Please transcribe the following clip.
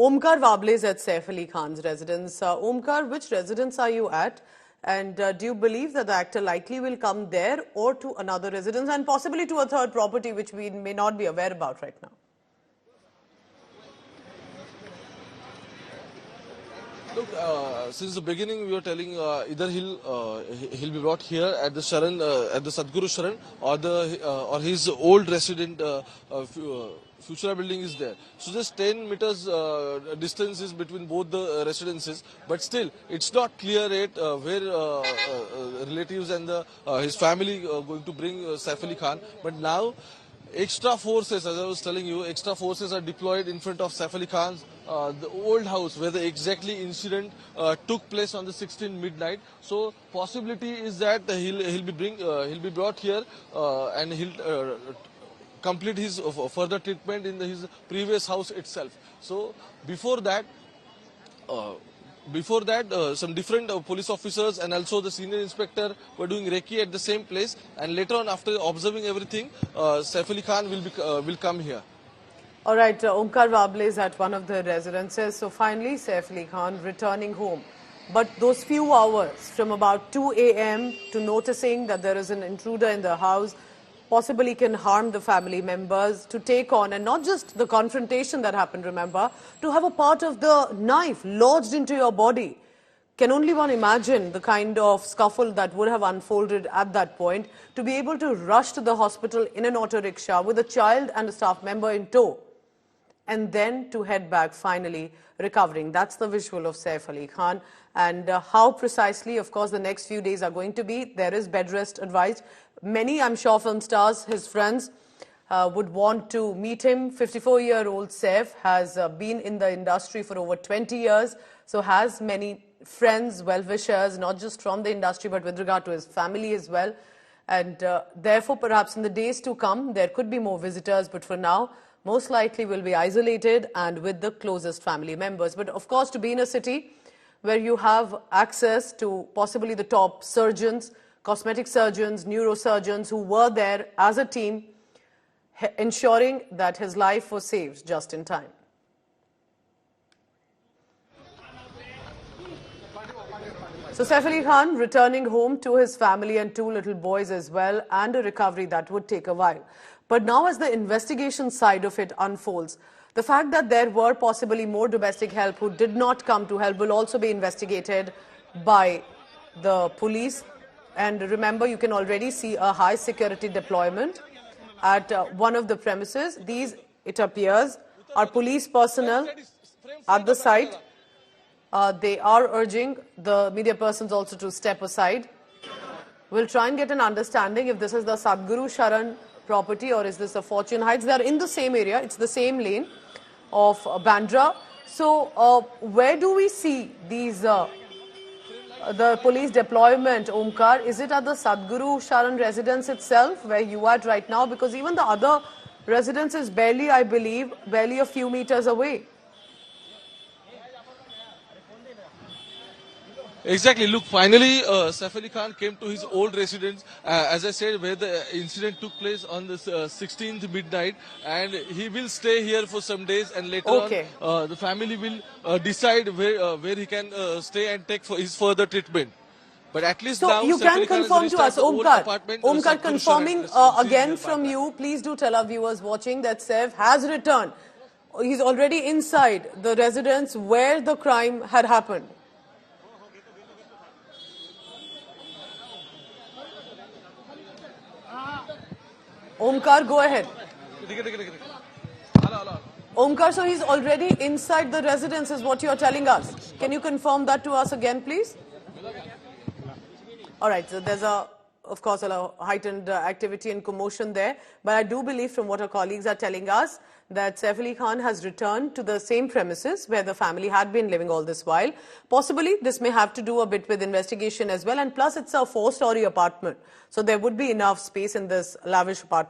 Omkar Wable is at Saif Ali Khan's residence. Omkar, which residence are you at? And do you believe that the actor likely will come there or to another residence and possibly to a third property which we may not be aware about right now? Look, since the beginning we were telling either he'll be brought here at the Sharan, at the Sadhguru Sharan, or his old resident Futura building is there. So just 10 meters distance is between both the residences, but still it's not clear yet where relatives and his family going to bring Saif Ali Khan. But now extra forces, as I was telling you, extra forces are deployed in front of Saif Ali Khan's the old house where the exactly incident took place on the 16th midnight. So possibility is that he'll be brought here and he'll complete his further treatment in his previous house itself. So before that, some different police officers and also the senior inspector were doing recce at the same place, and later on, after observing everything, Saif Ali Khan will come here. All right, Omkar Wable is at one of the residences. So finally, Saif Ali Khan returning home. But those few hours from about 2 a.m. to noticing that there is an intruder in the house, possibly can harm the family members, to take on, and not just the confrontation that happened, remember, to have a part of the knife lodged into your body. Can only one imagine the kind of scuffle that would have unfolded at that point, to be able to rush to the hospital in an auto rickshaw with a child and a staff member in tow, and then to head back, finally recovering. That's the visual of Saif Ali Khan. And how precisely, of course, the next few days are going to be, there is bed rest advised. Many, I'm sure, film stars, his friends, would want to meet him. 54-year-old Saif has been in the industry for over 20 years, so has many friends, well-wishers, not just from the industry, but with regard to his family as well. And therefore, perhaps in the days to come, there could be more visitors, but for now, most likely will be isolated and with the closest family members. But of course, to be in a city where you have access to possibly the top surgeons, cosmetic surgeons, neurosurgeons who were there as a team, ensuring that his life was saved just in time. So Saif Ali Khan returning home to his family and 2 little boys as well, and a recovery that would take a while. But now as the investigation side of it unfolds, the fact that there were possibly more domestic help who did not come to help will also be investigated by the police. And remember, you can already see a high security deployment at one of the premises. These, it appears, are police personnel at the site. They are urging the media persons also to step aside. We'll try and get an understanding if this is the Sadhguru Sharan property or is this a Fortune Heights. They are in the same area. It's the same lane of Bandra. So where do we see these the police deployment, Omkar? Is it at the Sadhguru Sharan residence itself where you are right now? Because even the other residence is barely, I believe, barely a few meters away. Exactly. Look, finally, Saif Ali Khan came to his old residence, as I said, where the incident took place on the 16th midnight, and he will stay here for some days, and later on, the family will decide where he can stay and take for his further treatment. But at least so now, you can confirm to us, Omkar, confirming again from you, please do tell our viewers watching that Saif has returned. He's already inside the residence where the crime had happened. Omkar, go ahead. Omkar, so he's already inside the residence is what you're telling us. Can you confirm that to us again, please? All right, so there's of course, a heightened activity and commotion there. But I do believe from what our colleagues are telling us that Saif Ali Khan has returned to the same premises where the family had been living all this while. Possibly, this may have to do a bit with investigation as well. And plus, it's a 4-story apartment. So there would be enough space in this lavish apartment.